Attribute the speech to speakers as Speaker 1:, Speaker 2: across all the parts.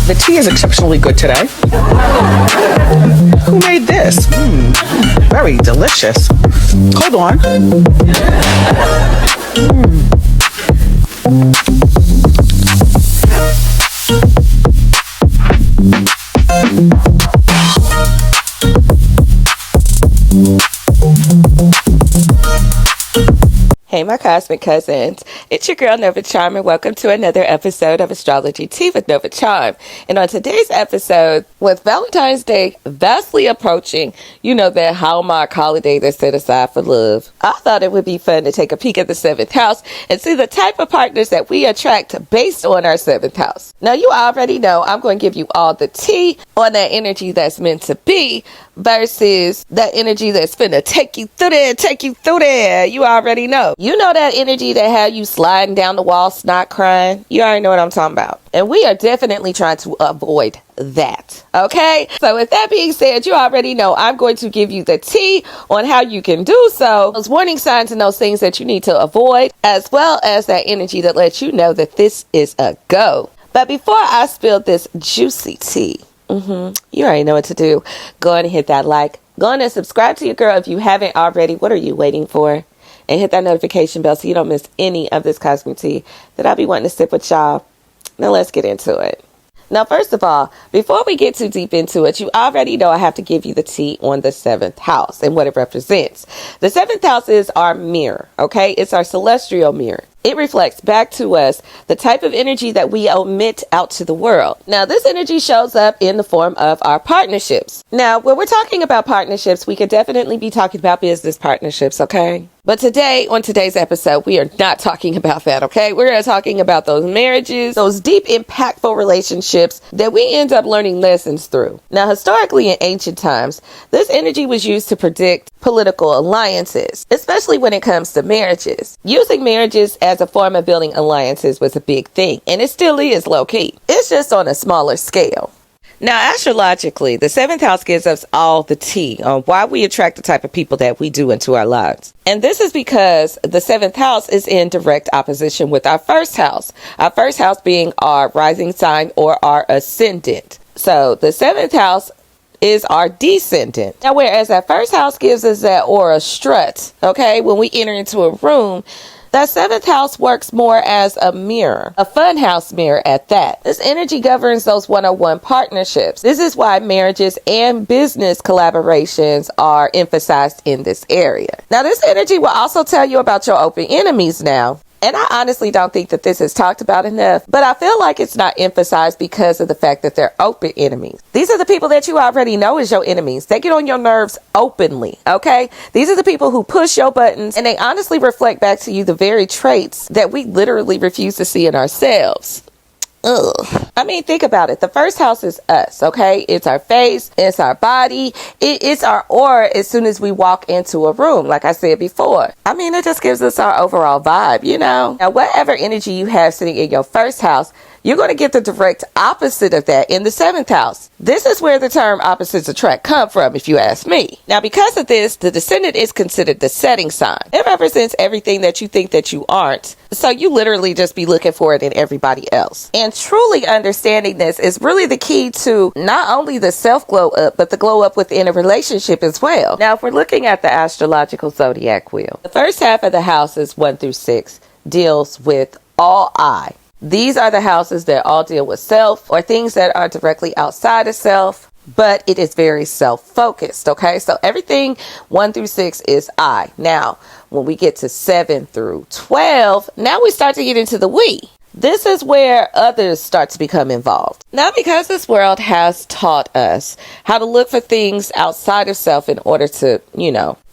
Speaker 1: The tea is exceptionally good today. Who made this? Very delicious. Hold on.
Speaker 2: Hey, my cosmic cousins. It's your girl, Nova Charm, and welcome to another episode of Astrology Tea with Nova Charm. And on today's episode, with Valentine's Day vastly approaching, you know, that Hallmark holiday that's set aside for love, I thought it would be fun to take a peek at the 7th house and see the type of partners that we attract based on our 7th house. Now, you already know I'm going to give you all the tea on that energy that's meant to be versus that energy that's finna take you through there. You already know. You know that energy that had you sliding down the wall, snot crying? You already know what I'm talking about. And we are definitely trying to avoid that. Okay? So with that being said, you already know I'm going to give you the tea on how you can do so. Those warning signs and those things that you need to avoid, as well as that energy that lets you know that this is a go. But before I spill this juicy tea, you already know what to do. Go on and hit that like. Go on and subscribe to your girl if you haven't already. What are you waiting for? And hit that notification bell so you don't miss any of this cosmic tea that I'll be wanting to sip with y'all. Now let's get into it. Now, first of all, before we get too deep into it, you already know I have to give you the tea on the 7th house and what it represents. The 7th house is our mirror, okay? It's our celestial mirror. It reflects back to us the type of energy that we emit out to the world. Now, this energy shows up in the form of our partnerships. Now, when we're talking about partnerships, we could definitely be talking about business partnerships, okay? But today, on today's episode, we are not talking about that, okay? We're talking about those marriages, those deep, impactful relationships that we end up learning lessons through. Now, historically, in ancient times, this energy was used to predict political alliances, especially when it comes to marriages. Using marriages as a form of building alliances was a big thing, and it still is low-key. It's just on a smaller scale. Now, astrologically, the 7th house gives us all the tea on why we attract the type of people that we do into our lives. And this is because the 7th house is in direct opposition with our 1st house. Our 1st house being our rising sign or our ascendant. So the 7th house is our descendant. Now, whereas that 1st house gives us that aura strut, okay, when we enter into a room, that 7th house works more as a mirror, a fun house mirror at that. This energy governs those one-on-one partnerships. This is why marriages and business collaborations are emphasized in this area. Now, this energy will also tell you about your open enemies now. And I honestly don't think that this is talked about enough, but I feel like it's not emphasized because of the fact that they're open enemies. These are the people that you already know as your enemies. They get on your nerves openly, okay? These are the people who push your buttons, and they honestly reflect back to you the very traits that we literally refuse to see in ourselves. Ugh. I mean, think about it. The 1st house is us, okay? It's our face, it's our body, it's our aura as soon as we walk into a room, like I said before. I mean, it just gives us our overall vibe, you know? Now, whatever energy you have sitting in your 1st house, you're going to get the direct opposite of that in the 7th house. This is where the term opposites attract come from, if you ask me. Now, because of this, the descendant is considered the setting sign. It represents everything that you think that you aren't. So you literally just be looking for it in everybody else. And truly understanding this is really the key to not only the self glow up, but the glow up within a relationship as well. Now, if we're looking at the astrological zodiac wheel, the first half of the houses 1 through 6 deals with all I. These are the houses that all deal with self or things that are directly outside of self, but it is very self-focused, okay? So everything 1 through 6 is I. Now, when we get to 7 through 12, now we start to get into the we. This is where others start to become involved. Now, because this world has taught us how to look for things outside of self in order to,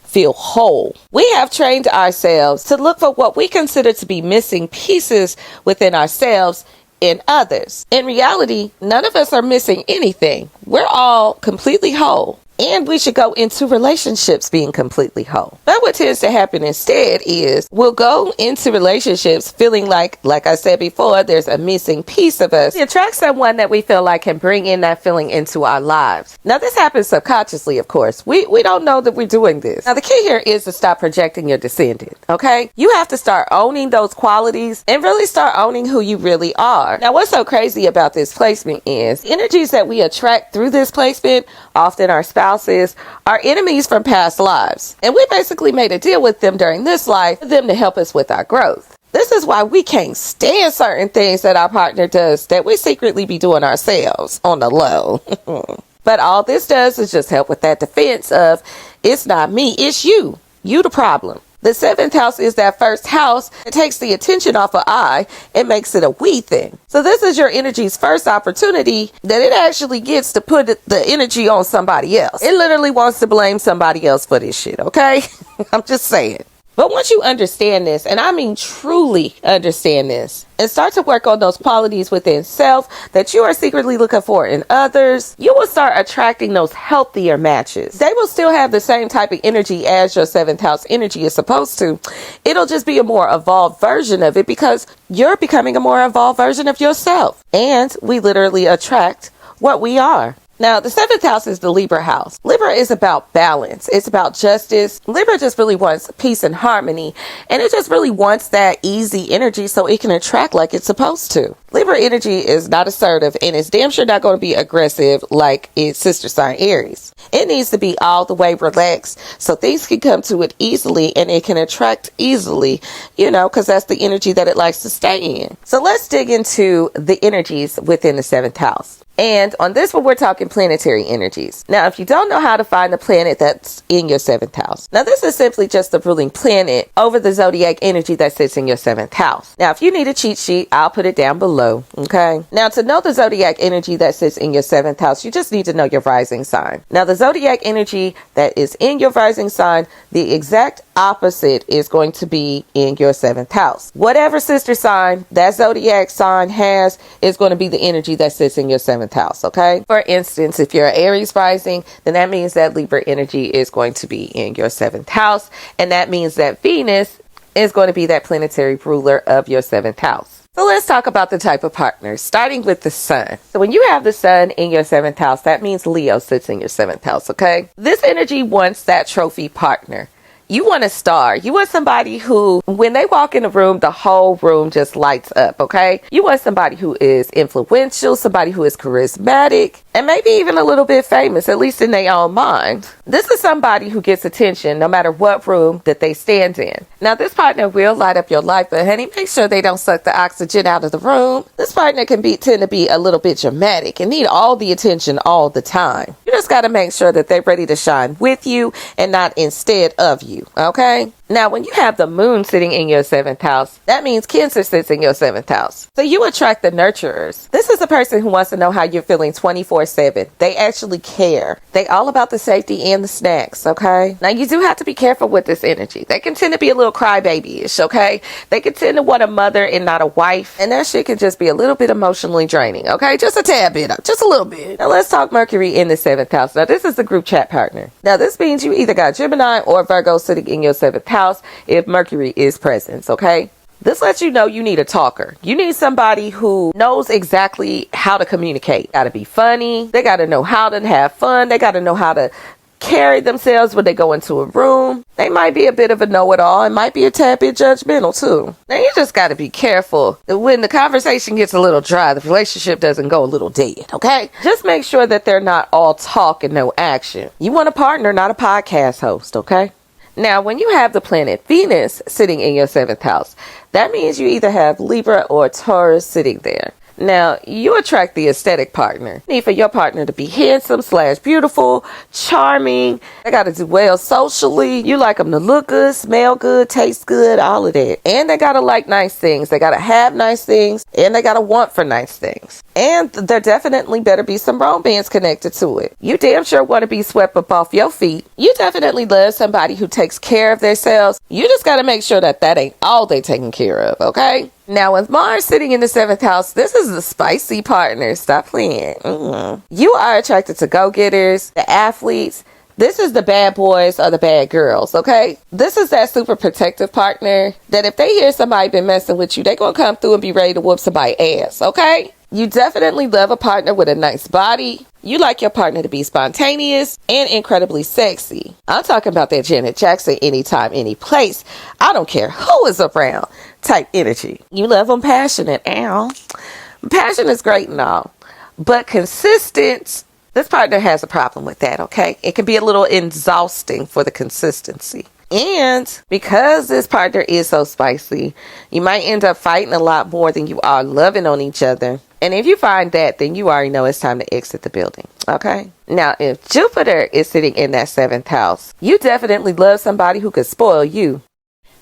Speaker 2: feel whole, we have trained ourselves to look for what we consider to be missing pieces within ourselves in others. In reality, none of us are missing anything. We're all completely whole. And we should go into relationships being completely whole. But what tends to happen instead is we'll go into relationships feeling like I said before, there's a missing piece of us. We attract someone that we feel like can bring in that feeling into our lives. Now, this happens subconsciously, of course. We don't know that we're doing this. Now, the key here is to stop projecting your descendant, okay? You have to start owning those qualities and really start owning who you really are. Now, what's so crazy about this placement is energies that we attract through this placement, often our spouses, are enemies from past lives. And we basically made a deal with them during this life for them to help us with our growth. This is why we can't stand certain things that our partner does that we secretly be doing ourselves on the low. But all this does is just help with that defense of, it's not me, it's you. You the problem. The 7th house is that first house. It takes the attention off of I and makes it a we thing. So this is your energy's first opportunity that it actually gets to put the energy on somebody else. It literally wants to blame somebody else for this shit, okay? I'm just saying. But once you understand this, and I mean truly understand this, and start to work on those qualities within self that you are secretly looking for in others, you will start attracting those healthier matches. They will still have the same type of energy as your 7th house energy is supposed to. It'll just be a more evolved version of it because you're becoming a more evolved version of yourself. And we literally attract what we are. Now, the 7th house is the Libra house. Libra is about balance. It's about justice. Libra just really wants peace and harmony. And it just really wants that easy energy so it can attract like it's supposed to. Libra energy is not assertive and it's damn sure not going to be aggressive like its sister sign Aries. It needs to be all the way relaxed so things can come to it easily and it can attract easily, because that's the energy that it likes to stay in. So let's dig into the energies within the 7th house. And on this one, we're talking planetary energies. Now, if you don't know how to find the planet that's in your 7th house, now this is simply just the ruling planet over the zodiac energy that sits in your 7th house. Now, if you need a cheat sheet, I'll put it down below, okay? Now, to know the zodiac energy that sits in your 7th house, you just need to know your rising sign. Now, the zodiac energy that is in your rising sign, the exact opposite is going to be in your 7th house. Whatever sister sign that zodiac sign has is going to be the energy that sits in your 7th house, okay? For instance, if you're an Aries rising, then that means that Libra energy is going to be in your 7th house, and that means that Venus is going to be that planetary ruler of your 7th house. So let's talk about the type of partners, starting with the sun. So when you have the sun in your 7th house, that means Leo sits in your 7th house, okay? This energy wants that trophy partner. You want a star. You want somebody who, when they walk in the room, the whole room just lights up, okay? You want somebody who is influential, somebody who is charismatic, and maybe even a little bit famous, at least in their own mind. This is somebody who gets attention no matter what room that they stand in. Now, this partner will light up your life, but honey, make sure they don't suck the oxygen out of the room. This partner can tend to be a little bit dramatic and need all the attention all the time. You just got to make sure that they're ready to shine with you and not instead of you. Okay? Now, when you have the moon sitting in your 7th house, that means Cancer sits in your 7th house. So you attract the nurturers. This is a person who wants to know how you're feeling 24/7. They actually care. They all about the safety and the snacks, okay? Now, you do have to be careful with this energy. They can tend to be a little crybaby-ish, okay? They can tend to want a mother and not a wife. And that shit can just be a little bit emotionally draining, okay? Just a tad bit, just a little bit. Now, let's talk Mercury in the 7th house. Now, this is the group chat partner. Now, this means you either got Gemini or Virgo sitting in your 7th house if Mercury is present, okay? This lets you know you need a talker. You need somebody who knows exactly how to communicate. Got to be funny. They got to know how to have fun. They got to know how to carry themselves when they go into a room. They might be a bit of a know-it-all and might be a tad bit judgmental too. Now, you just got to be careful that when the conversation gets a little dry, the relationship doesn't go a little dead, okay? Just make sure that they're not all talk and no action. You want a partner, not a podcast host, okay? Now, when you have the planet Venus sitting in your 7th house, that means you either have Libra or Taurus sitting there. Now, you attract the aesthetic partner. You need for your partner to be handsome / beautiful, charming. They got to do well socially. You like them to look good, smell good, taste good, all of that. And they got to like nice things. They got to have nice things. And they got to want for nice things. And there definitely better be some romance connected to it. You damn sure want to be swept up off your feet. You definitely love somebody who takes care of themselves. You just got to make sure that ain't all they taking care of, okay? Now, with Mars sitting in the 7th house, this is the spicy partner. Stop playing. You are attracted to go-getters, the athletes, This is the bad boys or the bad girls, okay? This is that super protective partner that if they hear somebody been messing with you, they gonna come through and be ready to whoop somebody's ass, okay? You definitely love a partner with a nice body. You like your partner to be spontaneous and incredibly sexy. I'm talking about that Janet Jackson anytime, any place. I don't care who is around type energy. You love them passionate. Ow. Passion is great and all, but consistent. This partner has a problem with that, okay? It can be a little exhausting for the consistency. And because this partner is so spicy, you might end up fighting a lot more than you are loving on each other. And if you find that, then you already know it's time to exit the building, okay? Now, if Jupiter is sitting in that 7th house, you definitely love somebody who could spoil you.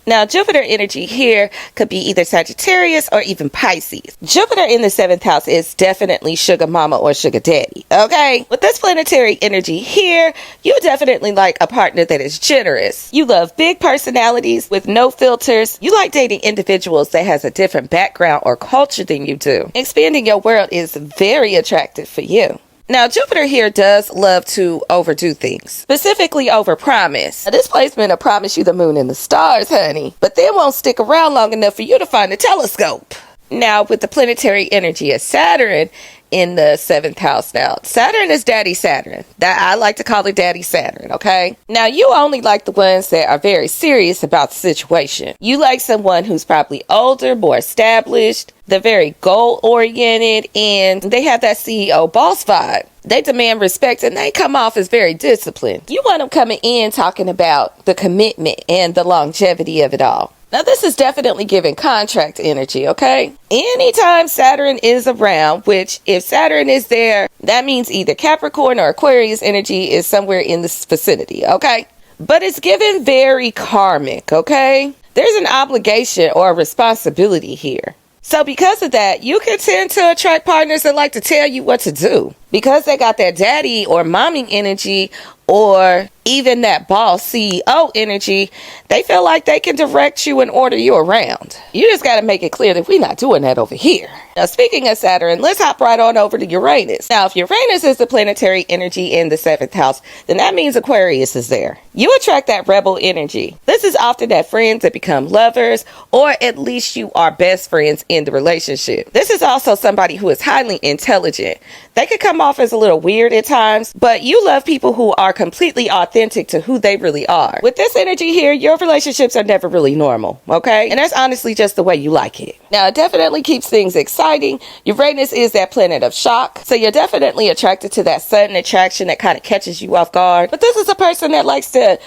Speaker 2: Now, Jupiter energy here could be either Sagittarius or even Pisces. Jupiter in the 7th house is definitely sugar mama or sugar daddy, okay? With this planetary energy here, you definitely like a partner that is generous. You love big personalities with no filters. You like dating individuals that has a different background or culture than you do. Expanding your world is very attractive for you. Now, Jupiter here does love to overdo things, specifically overpromise. Now, this placement will promise you the moon and the stars, honey, but then won't stick around long enough for you to find a telescope. Now, with the planetary energy of Saturn in the 7th house now, Saturn is Daddy Saturn. That I like to call it Daddy Saturn, okay? Now, you only like the ones that are very serious about the situation. You like someone who's probably older, more established, they're very goal-oriented, and they have that CEO boss vibe. They demand respect, and they come off as very disciplined. You want them coming in talking about the commitment and the longevity of it all. Now, this is definitely giving contract energy, okay? Anytime Saturn is around, which if Saturn is there, that means either Capricorn or Aquarius energy is somewhere in this vicinity, okay? But it's given very karmic, okay? There's an obligation or a responsibility here. So because of that, you can tend to attract partners that like to tell you what to do. Because they got that daddy or mommy energy, or even that boss CEO energy, they feel like they can direct you and order you around. You just got to make it clear that we're not doing that over here. Now, speaking of Saturn, let's hop right on over to Uranus. Now, if Uranus is the planetary energy in the 7th house, then that means Aquarius is there. You attract that rebel energy. This is often that friends that become lovers, or at least you are best friends in the relationship. This is also somebody who is highly intelligent. They could come off as a little weird at times, but you love people who are completely authentic to who they really are. With this energy here, your relationships are never really normal, okay? And that's honestly just the way you like it. Now, it definitely keeps things exciting. Uranus is that planet of shock, so you're definitely attracted to that sudden attraction that kind of catches you off guard. But this is a person that likes to,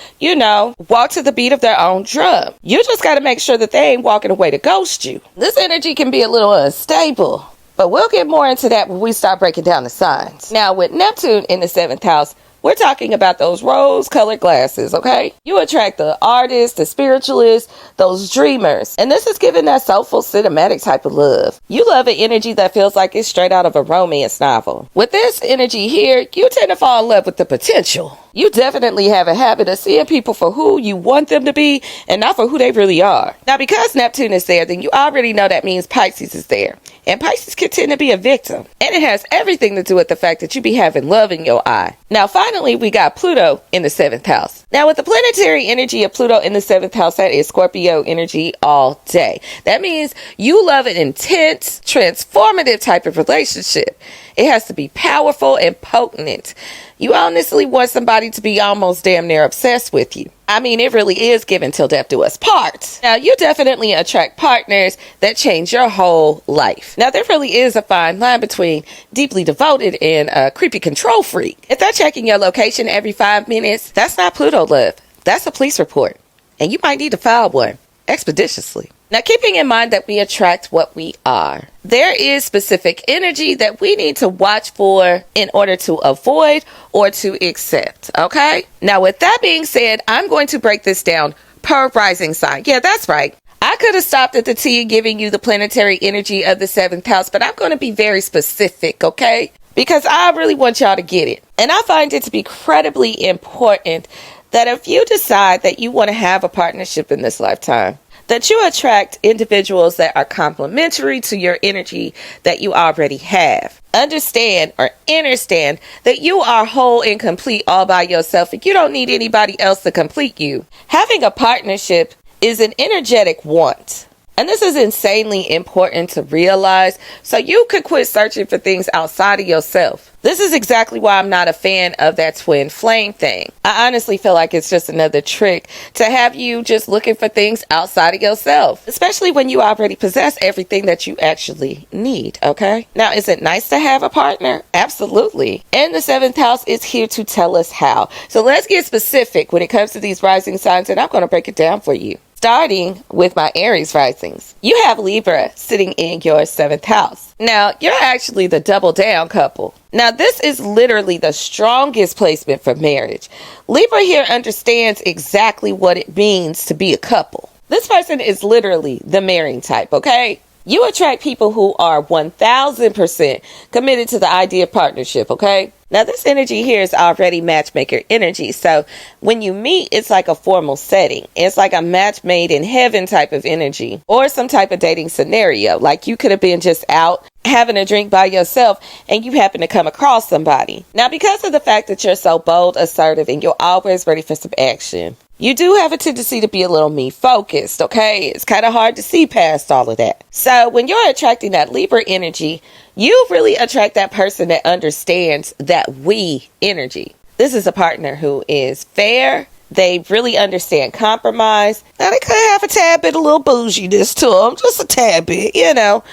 Speaker 2: walk to the beat of their own drum. You just got to make sure that they ain't walking away to ghost you. This energy can be a little unstable, but we'll get more into that when we start breaking down the signs. Now, with Neptune in the 7th house, we're talking about those rose-colored glasses, okay? You attract the artists, the spiritualists, those dreamers. And this is giving that soulful, cinematic type of love. You love an energy that feels like it's straight out of a romance novel. With this energy here, you tend to fall in love with the potential. You definitely have a habit of seeing people for who you want them to be and not for who they really are. Now, because Neptune is there, then you already know that means Pisces is there. And Pisces can tend to be a victim. And it has everything to do with the fact that you be having love in your eye. Now, finally, we got Pluto in the 7th house. Now, with the planetary energy of Pluto in the 7th house, that is Scorpio energy all day. That means you love an intense, transformative type of relationship. It has to be powerful and potent. You honestly want somebody to be almost damn near obsessed with you. I mean, it really is given till death do us part. Now, you definitely attract partners that change your whole life. Now, there really is a fine line between deeply devoted and a creepy control freak. If they're checking your location every 5 minutes, that's not Pluto love. That's a police report. And you might need to file one expeditiously. Now, keeping in mind that we attract what we are, there is specific energy that we need to watch for in order to avoid or to accept, okay? Now, with that being said, I'm going to break this down per rising sign. Yeah, that's right. I could have stopped at the T and giving you the planetary energy of the 7th house, but I'm going to be very specific, okay? Because I really want y'all to get it. And I find it to be incredibly important that if you decide that you want to have a partnership in this lifetime, that you attract individuals that are complementary to your energy that you already have. Understand or understand that you are whole and complete all by yourself, and you don't need anybody else to complete you. Having a partnership is an energetic want. And this is insanely important to realize, so you could quit searching for things outside of yourself. This is exactly why I'm not a fan of that twin flame thing. I honestly feel like it's just another trick to have you just looking for things outside of yourself, especially when you already possess everything that you actually need, okay? Now, is it nice to have a partner? Absolutely. And the 7th house is here to tell us how. So let's get specific when it comes to these rising signs, and I'm going to break it down for you. Starting with my Aries risings. You have Libra sitting in your 7th house. Now, you're actually the double down couple. Now, this is literally the strongest placement for marriage. Libra here understands exactly what it means to be a couple. This person is literally the marrying type, okay? You attract people who are 1000% committed to the idea of partnership, okay? Now, this energy here is already matchmaker energy. So when you meet, it's like a formal setting. It's like a match made in heaven type of energy, or some type of dating scenario. Like you could have been just out having a drink by yourself and you happen to come across somebody. Now, because of the fact that you're so bold, assertive, and you're always ready for some action, you do have a tendency to be a little me focused, okay? It's kind of hard to see past all of that. So when you're attracting that Libra energy, you really attract that person that understands that we energy. This is a partner who is fair. They really understand compromise. Now, they could have a tad bit of little bouginess to them, just a tad bit, you know.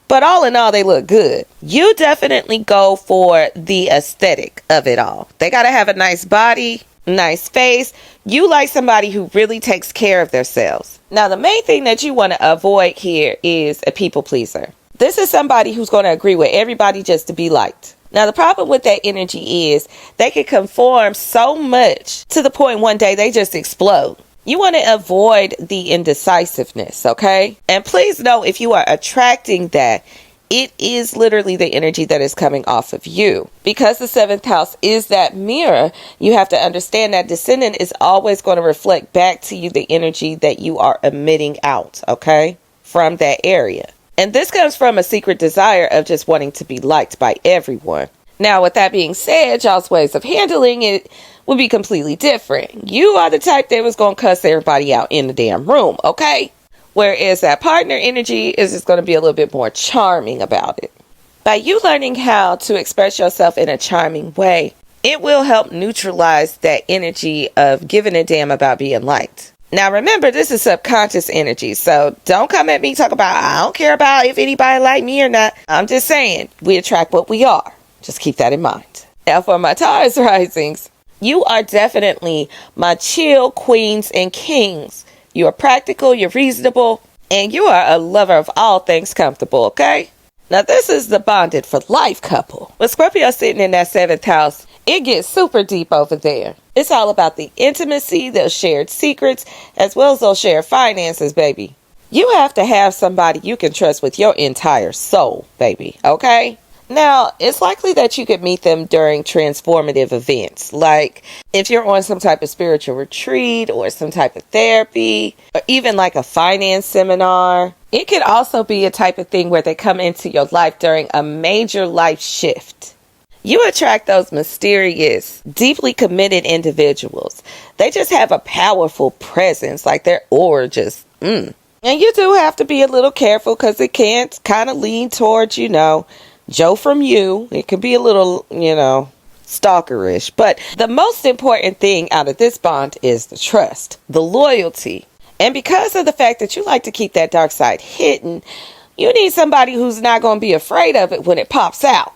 Speaker 2: But all in all, they look good. You definitely go for the aesthetic of it all. They got to have a nice body, nice face. You like somebody who really takes care of themselves. Now, the main thing that you want to avoid here is a people pleaser. This is somebody who's going to agree with everybody just to be liked. Now, the problem with that energy is they can conform so much to the point one day they just explode. You want to avoid the indecisiveness, okay? And please know, if you are attracting that, it is literally the energy that is coming off of you. Because the 7th house is that mirror, you have to understand that descendant is always going to reflect back to you the energy that you are emitting out, okay? From that area. And this comes from a secret desire of just wanting to be liked by everyone. Now, with that being said, y'all's ways of handling it would be completely different. You are the type that was going to cuss everybody out in the damn room, okay? Whereas that partner energy is just going to be a little bit more charming about it. By you learning how to express yourself in a charming way, it will help neutralize that energy of giving a damn about being liked. Now, remember, this is subconscious energy, so don't come at me talking about, I don't care about if anybody like me or not. I'm just saying, we attract what we are. Just keep that in mind. Now, for my Taurus risings, you are definitely my chill queens and kings. You are practical, you're reasonable, and you are a lover of all things comfortable, okay? Now, this is the bonded for life couple. With Scorpio sitting in that 7th house, it gets super deep over there. It's all about the intimacy, those shared secrets, as well as those shared finances, baby. You have to have somebody you can trust with your entire soul, baby, okay? Now, it's likely that you could meet them during transformative events, like if you're on some type of spiritual retreat or some type of therapy, or even like a finance seminar. It could also be a type of thing where they come into your life during a major life shift. You attract those mysterious, deeply committed individuals. They just have a powerful presence, like their aura just, And you do have to be a little careful because it can kind of lean towards, Joe from you. It can be a little, stalkerish. But the most important thing out of this bond is the trust, the loyalty. And because of the fact that you like to keep that dark side hidden, you need somebody who's not going to be afraid of it when it pops out.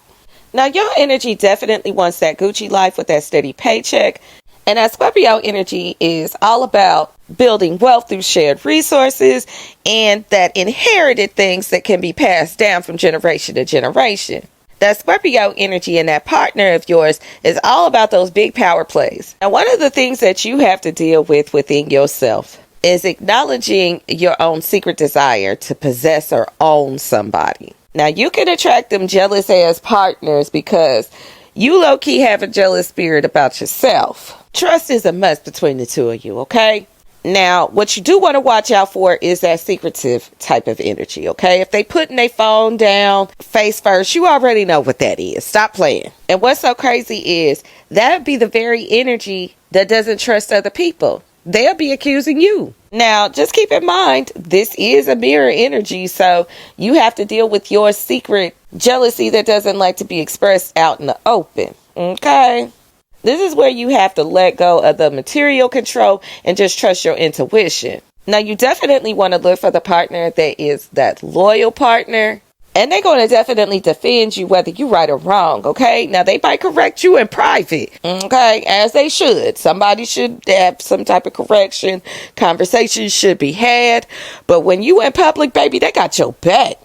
Speaker 2: Now, your energy definitely wants that Gucci life with that steady paycheck. And that Scorpio energy is all about building wealth through shared resources and that inherited things that can be passed down from generation to generation. That Scorpio energy and that partner of yours is all about those big power plays. Now, one of the things that you have to deal with within yourself is acknowledging your own secret desire to possess or own somebody. Now, you can attract them jealous ass partners because you low-key have a jealous spirit about yourself. Trust is a must between the two of you, okay? Now, what you do want to watch out for is that secretive type of energy, okay? If they putting their phone down face first, you already know what that is. Stop playing. And what's so crazy is that would be the very energy that doesn't trust other people. They'll be accusing you. Now, just keep in mind, this is a mirror energy, so you have to deal with your secret jealousy that doesn't like to be expressed out in the open, okay? This is where you have to let go of the material control and just trust your intuition. Now, you definitely want to look for the partner that is that loyal partner. And they're going to definitely defend you whether you're right or wrong, okay? Now, they might correct you in private, okay? As they should. Somebody should have some type of correction. Conversations should be had. But when you in public, baby, they got your back.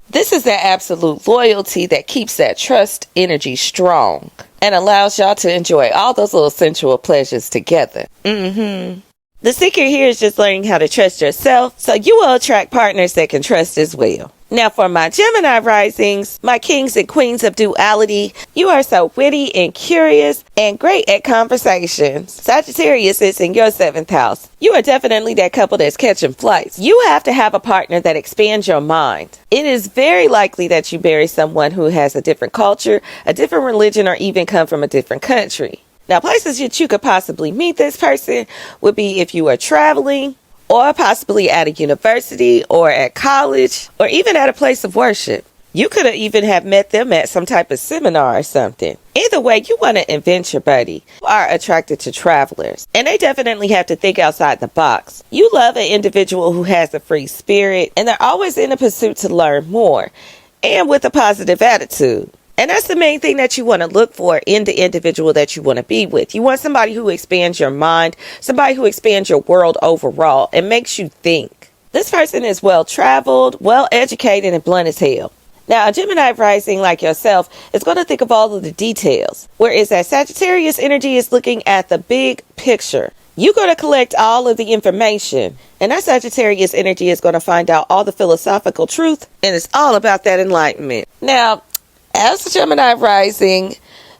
Speaker 2: This is that absolute loyalty that keeps that trust energy strong and allows y'all to enjoy all those little sensual pleasures together. The secret here is just learning how to trust yourself, so you will attract partners that can trust as well. Now, for my Gemini risings, my kings and queens of duality, you are so witty and curious and great at conversations. Sagittarius is in your 7th house. You are definitely that couple that's catching flights. You have to have a partner that expands your mind. It is very likely that you marry someone who has a different culture, a different religion, or even come from a different country. Now, places that you could possibly meet this person would be if you are traveling, or possibly at a university, or at college, or even at a place of worship. You could have even have met them at some type of seminar or something. Either way, you want to invent your buddy. You are attracted to travelers, and they definitely have to think outside the box. You love an individual who has a free spirit, and they're always in a pursuit to learn more, and with a positive attitude. And that's the main thing that you want to look for in the individual that you want to be with. You want somebody who expands your mind, somebody who expands your world overall and makes you think. This person is well-traveled, well-educated, and blunt as hell. Now, a Gemini rising like yourself is going to think of all of the details, whereas that Sagittarius energy is looking at the big picture. You're going to collect all of the information, and that Sagittarius energy is going to find out all the philosophical truth, and it's all about that enlightenment. Now, as a Gemini rising,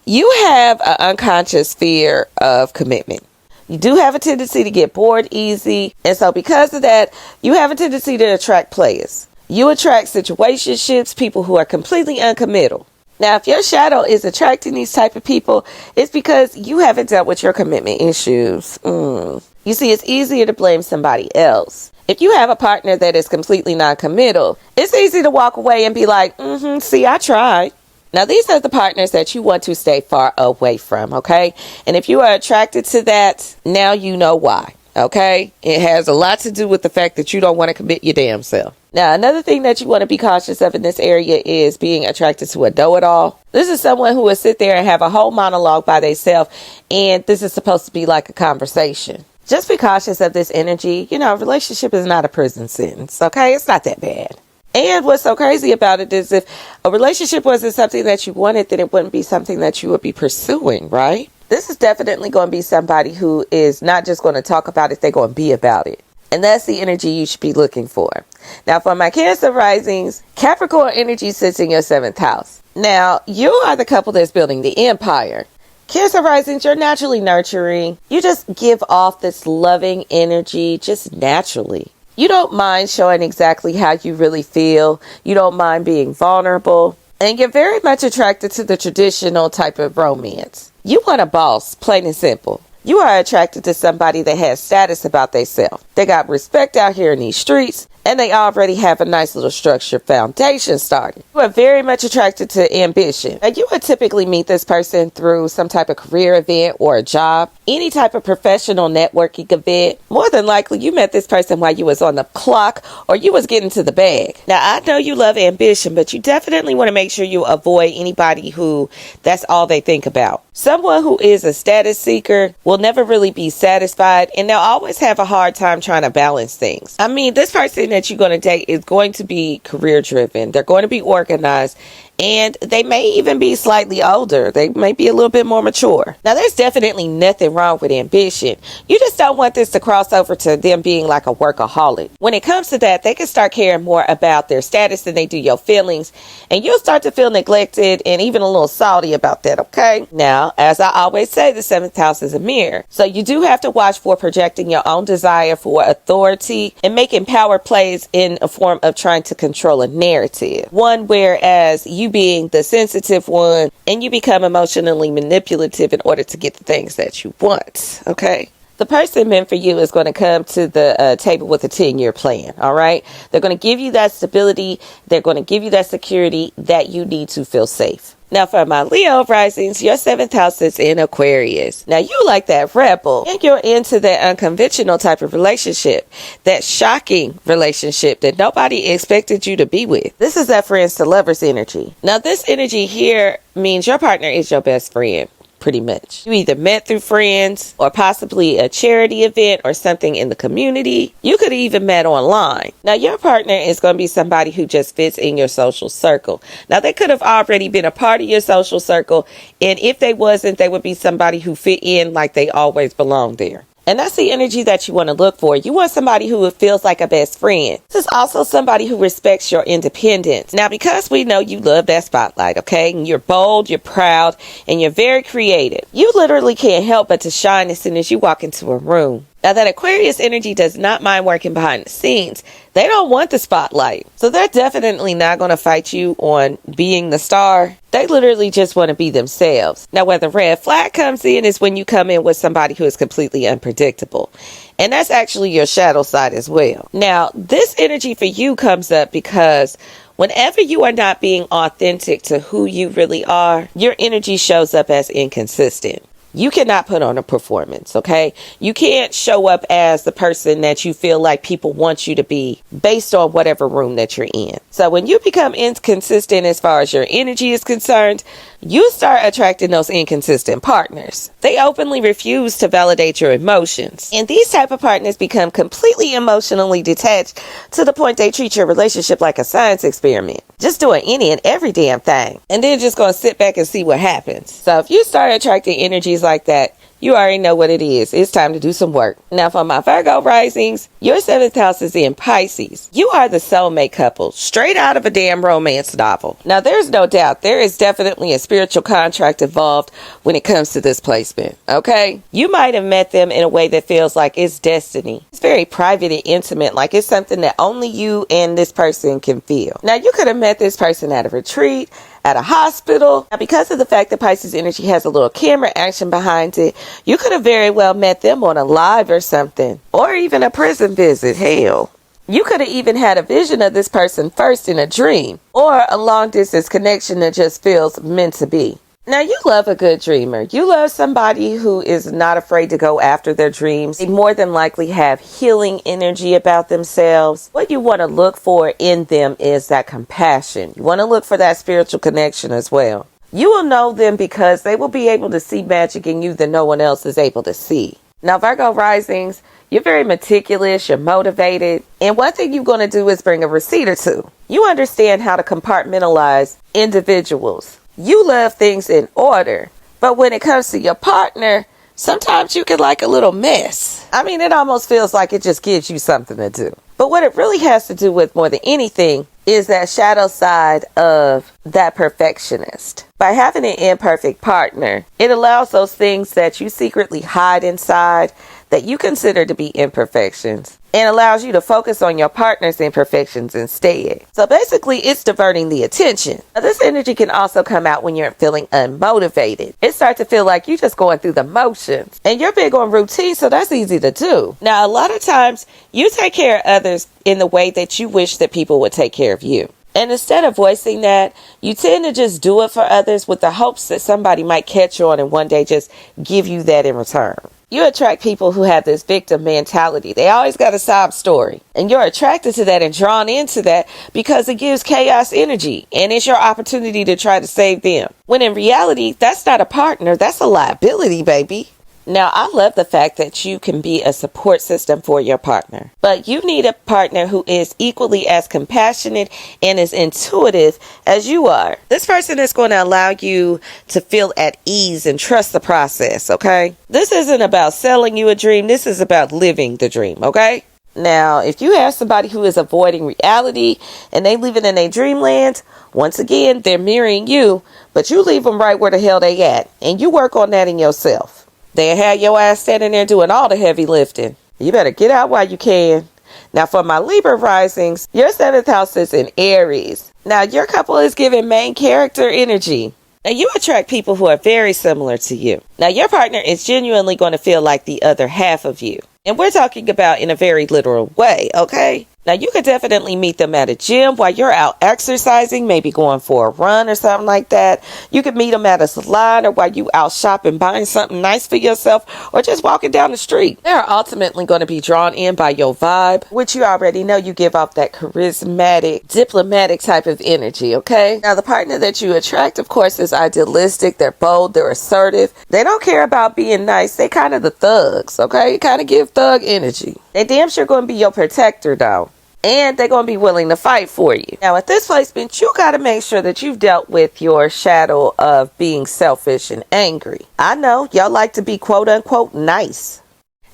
Speaker 2: you have an unconscious fear of commitment. You do have a tendency to get bored easy. And so because of that, you have a tendency to attract players. You attract situationships, people who are completely uncommittal. Now, if your shadow is attracting these type of people, it's because you haven't dealt with your commitment issues. You see, it's easier to blame somebody else. If you have a partner that is completely non-committal, it's easy to walk away and be like, see, I tried. Now, these are the partners that you want to stay far away from, okay? And if you are attracted to that, now you know why, okay? It has a lot to do with the fact that you don't want to commit your damn self. Now, another thing that you want to be cautious of in this area is being attracted to a know-it-all. This is someone who will sit there and have a whole monologue by themselves, and this is supposed to be like a conversation. Just be cautious of this energy. You know, a relationship is not a prison sentence, okay? It's not that bad. And what's so crazy about it is if a relationship wasn't something that you wanted, then it wouldn't be something that you would be pursuing, right? This is definitely going to be somebody who is not just going to talk about it, they're going to be about it. And that's the energy you should be looking for. Now, for my Cancer risings, Capricorn energy sits in your 7th house. Now, you are the couple that's building the empire. Cancer risings, you're naturally nurturing. You just give off this loving energy just naturally. You don't mind showing exactly how you really feel. You don't mind being vulnerable. And you're very much attracted to the traditional type of romance. You want a boss, plain and simple. You are attracted to somebody that has status about themselves. They got respect out here in these streets, and they already have a nice little structured foundation started. You are very much attracted to ambition. Now, you would typically meet this person through some type of career event or a job, any type of professional networking event. More than likely, you met this person while you was on the clock or you was getting to the bag. Now, I know you love ambition, but you definitely want to make sure you avoid anybody who that's all they think about. Someone who is a status seeker will never really be satisfied, and they'll always have a hard time trying to balance things. I mean, this person that you're going to date is going to be career driven. They're going to be organized, And they may even be slightly older. They may be a little bit more mature. Now, there's definitely nothing wrong with ambition. You just don't want this to cross over to them being like a workaholic. When it comes to that, they can start caring more about their status than they do your feelings. And you'll start to feel neglected and even a little salty about that, okay? Now, as I always say, the 7th house is a mirror. So you do have to watch for projecting your own desire for authority and making power plays in a form of trying to control a narrative. One whereas you being the sensitive one and you become emotionally manipulative in order to get the things that you want, okay? The person meant for you is going to come to the table with a 10-year plan, all right? They're going to give you that stability. They're going to give you that security that you need to feel safe. Now, for my Leo risings, your 7th house is in Aquarius. Now, you like that rebel, and you're into that unconventional type of relationship, that shocking relationship that nobody expected you to be with. This is that friends to lovers energy. Now, this energy here means your partner is your best friend. Pretty much. You either met through friends or possibly a charity event or something in the community. You could have even met online. Now, your partner is going to be somebody who just fits in your social circle. Now, they could have already been a part of your social circle, and if they wasn't, they would be somebody who fit in like they always belonged there. And that's the energy that you want to look for. You want somebody who feels like a best friend. This is also somebody who respects your independence. Now, because we know you love that spotlight, okay? And you're bold, you're proud, and you're very creative. You literally can't help but to shine as soon as you walk into a room. Now, that Aquarius energy does not mind working behind the scenes. They don't want the spotlight. So they're definitely not going to fight you on being the star. They literally just want to be themselves. Now, where the red flag comes in is when you come in with somebody who is completely unpredictable. And that's actually your shadow side as well. Now, this energy for you comes up because whenever you are not being authentic to who you really are, your energy shows up as inconsistent. You cannot put on a performance, okay? You can't show up as the person that you feel like people want you to be based on whatever room that you're in. So when you become inconsistent as far as your energy is concerned, you start attracting those inconsistent partners. They openly refuse to validate your emotions. And these type of partners become completely emotionally detached to the point they treat your relationship like a science experiment. Just doing any and every damn thing. And then just going to sit back and see what happens. So if you start attracting energies like that, you already know what it is. It's time to do some work. Now, for my Virgo risings, your 7th house is in Pisces. You are the soulmate couple, straight out of a damn romance novel. Now, there's no doubt there is definitely a spiritual contract involved when it comes to this placement, okay? You might have met them in a way that feels like it's destiny. It's very private and intimate, like it's something that only you and this person can feel. Now, you could have met this person at a retreat, at a hospital. Now, because of the fact that Pisces energy has a little camera action behind it, you could have very well met them on a live or something, or even a prison visit. Hell, you could have even had a vision of this person first in a dream, or a long distance connection that just feels meant to be. Now, you love a good dreamer. You love somebody who is not afraid to go after their dreams. They more than likely have healing energy about themselves. What you want to look for in them is that compassion. You want to look for that spiritual connection as well. You will know them because they will be able to see magic in you that no one else is able to see. Now, Virgo risings, you're very meticulous, you're motivated, and one thing you're going to do is bring a receipt or two. You understand how to compartmentalize individuals. You love things in order, but when it comes to your partner, sometimes you get like a little mess. I mean, it almost feels like it just gives you something to do. But what it really has to do with more than anything is that shadow side of that perfectionist. By having an imperfect partner, it allows those things that you secretly hide inside that you consider to be imperfections, and allows you to focus on your partner's imperfections instead. So basically, it's diverting the attention. Now, this energy can also come out when you're feeling unmotivated. It starts to feel like you're just going through the motions, and you're big on routine, so that's easy to do. Now, a lot of times, you take care of others in the way that you wish that people would take care of you. And instead of voicing that, you tend to just do it for others with the hopes that somebody might catch on and one day just give you that in return. You attract people who have this victim mentality. They always got a sob story. And you're attracted to that and drawn into that because it gives chaos energy. And it's your opportunity to try to save them. When in reality, that's not a partner. That's a liability, baby. Now, I love the fact that you can be a support system for your partner, but you need a partner who is equally as compassionate and as intuitive as you are. This person is going to allow you to feel at ease and trust the process, okay? This isn't about selling you a dream. This is about living the dream, okay? Now, if you have somebody who is avoiding reality and they living in a dreamland, once again, they're mirroring you, but you leave them right where the hell they at, and you work on that in yourself. They have your ass standing there doing all the heavy lifting. You better get out while you can. Now, for my Libra risings, your 7th house is in Aries. Now, your couple is giving main character energy. Now, you attract people who are very similar to you. Now, your partner is genuinely going to feel like the other half of you. And we're talking about in a very literal way, okay? Now, you could definitely meet them at a gym while you're out exercising, maybe going for a run or something like that. You could meet them at a salon or while you out shopping, buying something nice for yourself, or just walking down the street. They're ultimately going to be drawn in by your vibe, which you already know you give off that charismatic, diplomatic type of energy, okay? Now, the partner that you attract, of course, is idealistic. They're bold. They're assertive. They don't care about being nice. They kind of the thugs, okay? Kind of give thug energy. They damn sure going to be your protector, though. And they're going to be willing to fight for you. Now, at this placement, you got to make sure that you've dealt with your shadow of being selfish and angry. I know y'all like to be quote unquote nice.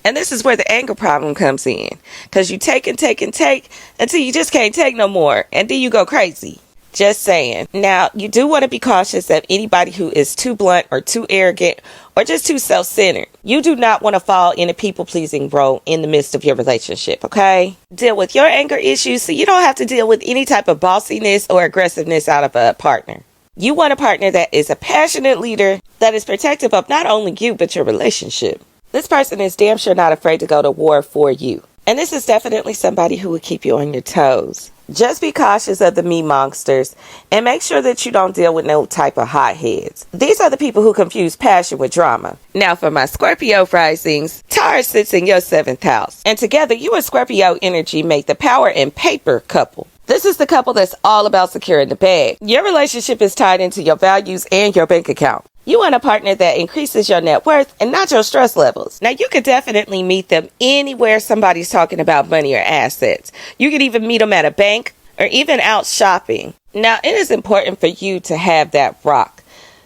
Speaker 2: And this is where the anger problem comes in. Because you take and take and take until you just can't take no more. And then you go crazy. Just saying. Now, you do want to be cautious of anybody who is too blunt or too arrogant or just too self-centered. You do not want to fall in a people-pleasing role in the midst of your relationship, okay? Deal with your anger issues so you don't have to deal with any type of bossiness or aggressiveness out of a partner. You want a partner that is a passionate leader that is protective of not only you, but your relationship. This person is damn sure not afraid to go to war for you. And this is definitely somebody who will keep you on your toes. Just be cautious of the me monsters and make sure that you don't deal with no type of hotheads. These are the people who confuse passion with drama. Now, for my Scorpio risings, Taurus sits in your 7th house. And together, you and Scorpio energy make the power and paper couple. This is the couple that's all about securing the bag. Your relationship is tied into your values and your bank account. You want a partner that increases your net worth and not your stress levels. Now, you could definitely meet them anywhere somebody's talking about money or assets. You could even meet them at a bank or even out shopping. Now, it is important for you to have that rock.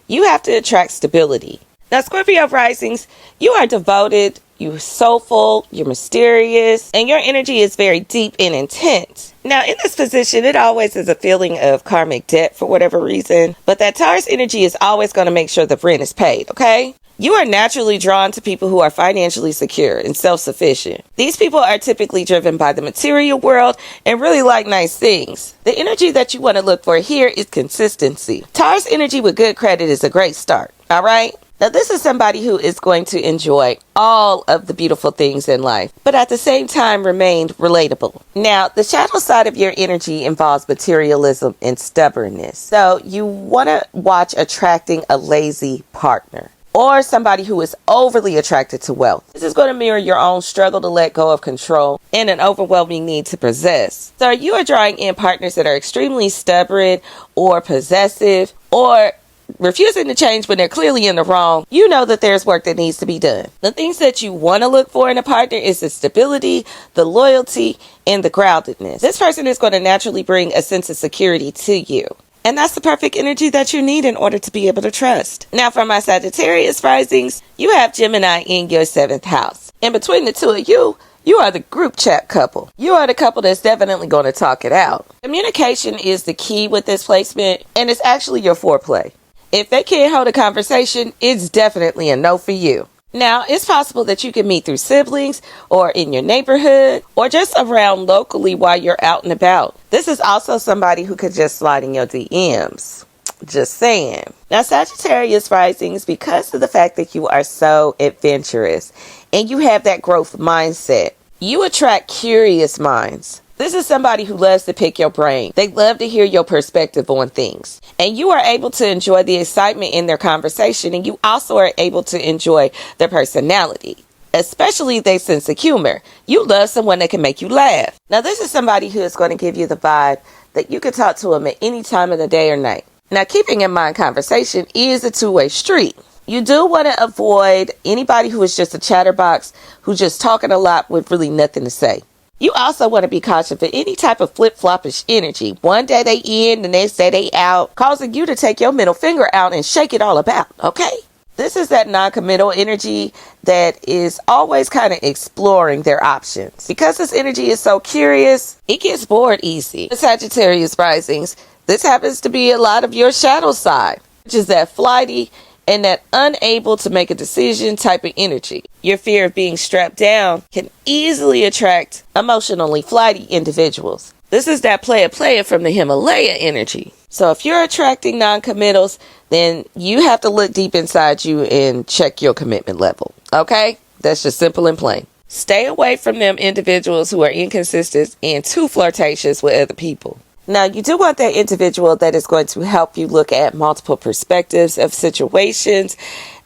Speaker 2: You have to attract stability. Now, Scorpio risings, you are devoted, you're soulful, you're mysterious, and your energy is very deep and intense. Now, in this position, it always is a feeling of karmic debt for whatever reason, but that Taurus energy is always going to make sure the rent is paid, okay? You are naturally drawn to people who are financially secure and self-sufficient. These people are typically driven by the material world and really like nice things. The energy that you want to look for here is consistency. Taurus energy with good credit is a great start, all right? Now, this is somebody who is going to enjoy all of the beautiful things in life, but at the same time remain relatable. Now, the shadow side of your energy involves materialism and stubbornness. So you want to watch attracting a lazy partner or somebody who is overly attracted to wealth. This is going to mirror your own struggle to let go of control and an overwhelming need to possess. So you are drawing in partners that are extremely stubborn or possessive or refusing to change when they're clearly in the wrong. You know that there's work that needs to be done. The things that you want to look for in a partner is the stability, the loyalty, and the groundedness. This person is going to naturally bring a sense of security to you. And that's the perfect energy that you need in order to be able to trust. Now, for my Sagittarius risings, you have Gemini in your 7th house. And between the two of you, you are the group chat couple. You are the couple that's definitely going to talk it out. Communication is the key with this placement, and it's actually your foreplay. If they can't hold a conversation, it's definitely a no for you. Now, it's possible that you can meet through siblings or in your neighborhood or just around locally while you're out and about. This is also somebody who could just slide in your DMs. Just saying. Now, Sagittarius risings, because of the fact that you are so adventurous and you have that growth mindset, you attract curious minds. This is somebody who loves to pick your brain. They love to hear your perspective on things. And you are able to enjoy the excitement in their conversation, and you also are able to enjoy their personality, especially their sense of humor. You love someone that can make you laugh. Now, this is somebody who is going to give you the vibe that you can talk to them at any time of the day or night. Now, keeping in mind conversation is a two-way street. You do want to avoid anybody who is just a chatterbox, who's just talking a lot with really nothing to say. You also want to be cautious for any type of flip-floppish energy. One day they in, the next day they out, causing you to take your middle finger out and shake it all about, okay? This is that non-committal energy that is always kind of exploring their options. Because this energy is so curious, it gets bored easy. The Sagittarius risings, this happens to be a lot of your shadow side, which is that flighty and that unable to make a decision type of energy. Your fear of being strapped down can easily attract emotionally flighty individuals. This is that player from the Himalaya energy. So if you're attracting non-committals, then you have to look deep inside you and check your commitment level. Okay? That's just simple and plain. Stay away from them individuals who are inconsistent and too flirtatious with other people. Now, you do want that individual that is going to help you look at multiple perspectives of situations,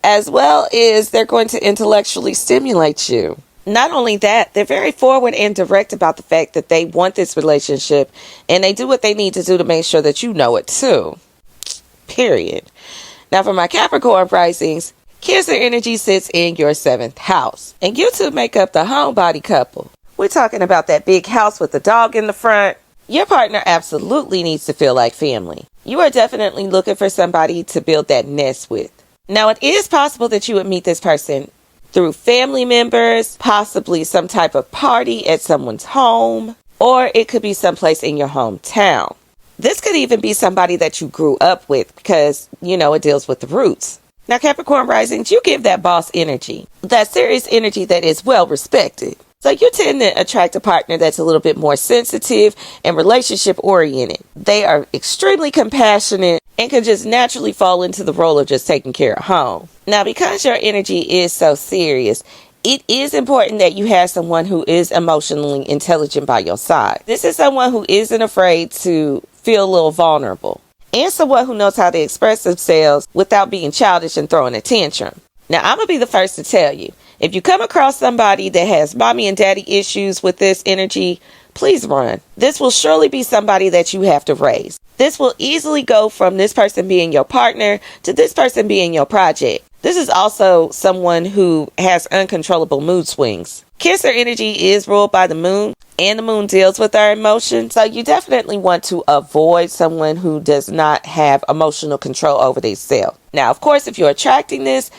Speaker 2: as well as they're going to intellectually stimulate you. Not only that, they're very forward and direct about the fact that they want this relationship, and they do what they need to do to make sure that you know it too. Period. Now, for my Capricorn risings, Cancer energy sits in your 7th house, and you two make up the homebody couple. We're talking about that big house with the dog in the front. Your partner absolutely needs to feel like family. You are definitely looking for somebody to build that nest with. Now, it is possible that you would meet this person through family members, possibly some type of party at someone's home, or it could be someplace in your hometown. This could even be somebody that you grew up with because, it deals with the roots. Now, Capricorn risings, you give that boss energy, that serious energy that is well respected. So you tend to attract a partner that's a little bit more sensitive and relationship oriented. They are extremely compassionate and can just naturally fall into the role of just taking care of home. Now, because your energy is so serious, it is important that you have someone who is emotionally intelligent by your side. This is someone who isn't afraid to feel a little vulnerable, and someone who knows how to express themselves without being childish and throwing a tantrum. Now, I'm going to be the first to tell you, if you come across somebody that has mommy and daddy issues with this energy, please run. This will surely be somebody that you have to raise. This will easily go from this person being your partner to this person being your project. This is also someone who has uncontrollable mood swings. Cancer energy is ruled by the moon, and the moon deals with our emotions. So you definitely want to avoid someone who does not have emotional control over themselves. Now, of course, if you're attracting this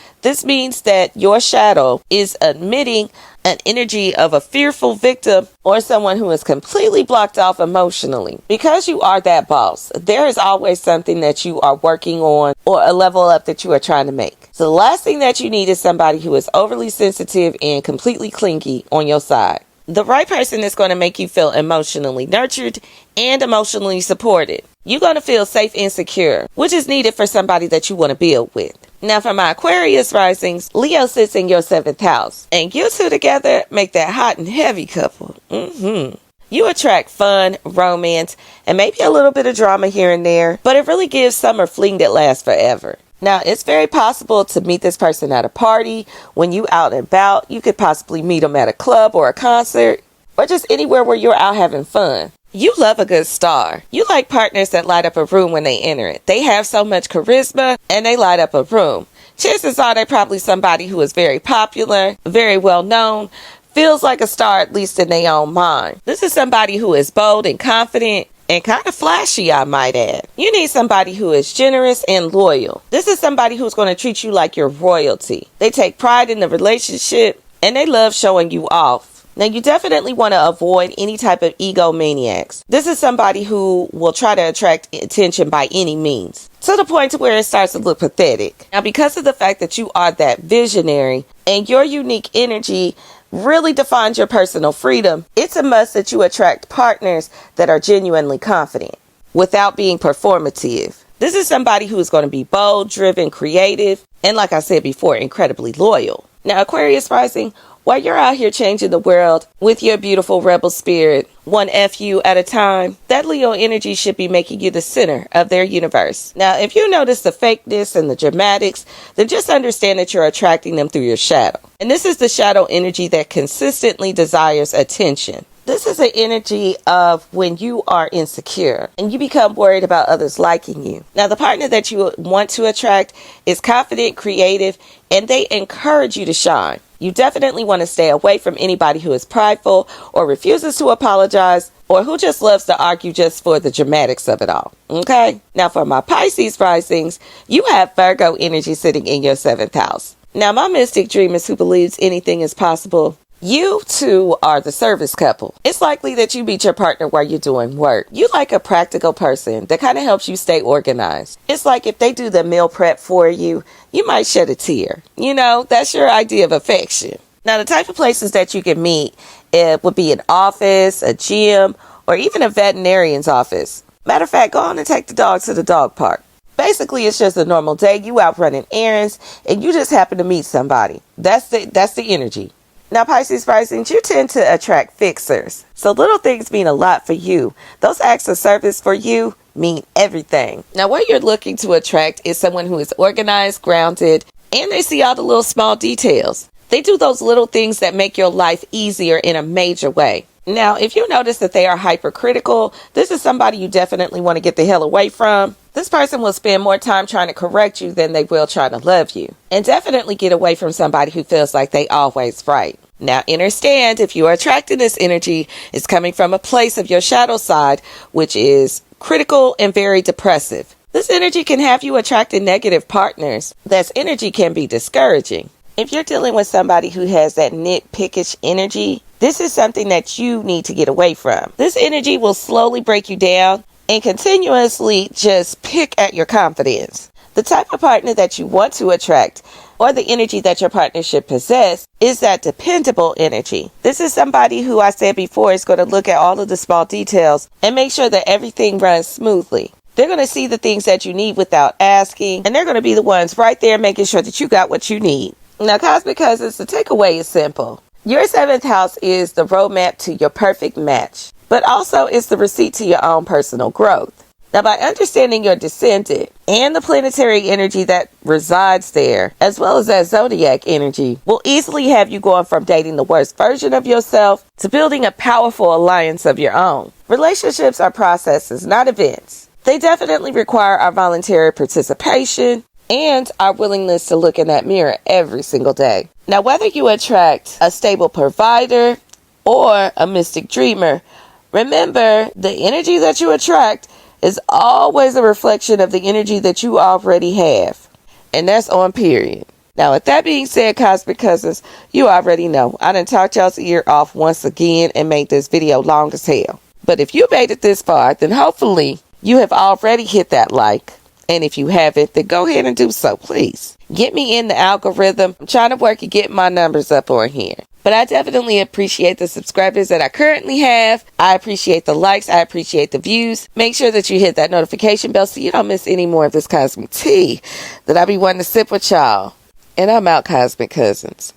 Speaker 2: means that your shadow is emitting an energy of a fearful victim or someone who is completely blocked off emotionally. Because you are that boss, there is always something that you are working on or a level up that you are trying to make. So the last thing that you need is somebody who is overly sensitive and completely clingy on your side. The right person is going to make you feel emotionally nurtured and emotionally supported. You're going to feel safe and secure, which is needed for somebody that you want to build with. Now, for my Aquarius risings, Leo sits in your 7th house, and you two together make that hot and heavy couple. You attract fun, romance, and maybe a little bit of drama here and there, but it really gives summer fling that lasts forever. Now, it's very possible to meet this person at a party. When you out and about, you could possibly meet them at a club or a concert, or just anywhere where you're out having fun. You love a good star. You like partners that light up a room when they enter it. They have so much charisma and they light up a room. Chances are they're probably somebody who is very popular, very well known, feels like a star at least in their own mind. This is somebody who is bold and confident and kind of flashy, I might add. You need somebody who is generous and loyal. This is somebody who's going to treat you like your royalty. They take pride in the relationship and they love showing you off. Now, you definitely want to avoid any type of egomaniacs. This is somebody who will try to attract attention by any means, to the point to where it starts to look pathetic. Now, because of the fact that you are that visionary and your unique energy really defines your personal freedom, it's a must that you attract partners that are genuinely confident without being performative. This is somebody who is going to be bold, driven, creative, and like I said before, incredibly loyal. Now, Aquarius rising, while you're out here changing the world with your beautiful rebel spirit, one FU at a time, that Leo energy should be making you the center of their universe. Now, if you notice the fakeness and the dramatics, then just understand that you're attracting them through your shadow. And this is the shadow energy that consistently desires attention. This is an energy of when you are insecure and you become worried about others liking you. Now, the partner that you want to attract is confident, creative, and they encourage you to shine. You definitely want to stay away from anybody who is prideful or refuses to apologize or who just loves to argue just for the dramatics of it all. Okay? Now, for my Pisces risings, you have Virgo energy sitting in your 7th house. Now, my mystic dreamers who believes anything is possible, you two are the service couple. It's likely that you meet your partner while you're doing work. You like a practical person that kind of helps you stay organized. It's like if they do the meal prep for you, you might shed a tear. You know, that's your idea of affection. Now, the type of places that you can meet, it would be an office, a gym, or even a veterinarian's office. Matter of fact, go on and take the dog to the dog park. Basically, it's just a normal day. You out running errands, and you just happen to meet somebody. That's the energy. Now, Pisces risings, you tend to attract fixers. So little things mean a lot for you. Those acts of service for you mean everything. Now, what you're looking to attract is someone who is organized, grounded, and they see all the little small details. They do those little things that make your life easier in a major way. Now, if you notice that they are hypercritical, this is somebody you definitely want to get the hell away from. This person will spend more time trying to correct you than they will trying to love you. And definitely get away from somebody who feels like they always right. Now, understand if you are attracting this energy, it's coming from a place of your shadow side, which is critical and very depressive. This energy can have you attracting negative partners. This energy can be discouraging. If you're dealing with somebody who has that nitpickish energy, this is something that you need to get away from. This energy will slowly break you down and continuously just pick at your confidence. The type of partner that you want to attract, or the energy that your partner should possess, is that dependable energy. This is somebody who I said before is going to look at all of the small details and make sure that everything runs smoothly. They're going to see the things that you need without asking, and they're going to be the ones right there making sure that you got what you need. Now, Cosmic Cousins, the takeaway is simple. Your 7th house is the roadmap to your perfect match, but also it's the receipt to your own personal growth. Now, by understanding your descendant and the planetary energy that resides there, as well as that zodiac energy, will easily have you going from dating the worst version of yourself to building a powerful alliance of your own. Relationships are processes, not events. They definitely require our voluntary participation and our willingness to look in that mirror every single day. Now, whether you attract a stable provider or a mystic dreamer, remember the energy that you attract is always a reflection of the energy that you already have. And that's on period. Now, with that being said, Cosmic Cousins, you already know I done talked y'all's ear off once again and made this video long as hell. But if you made it this far, then hopefully you have already hit that like. And if you haven't, then go ahead and do so, please. Get me in the algorithm. I'm trying to work and get my numbers up on here. But I definitely appreciate the subscribers that I currently have. I appreciate the likes. I appreciate the views. Make sure that you hit that notification bell so you don't miss any more of this Cosmic Tea that I be wanting to sip with y'all. And I'm out, Cosmic Cousins.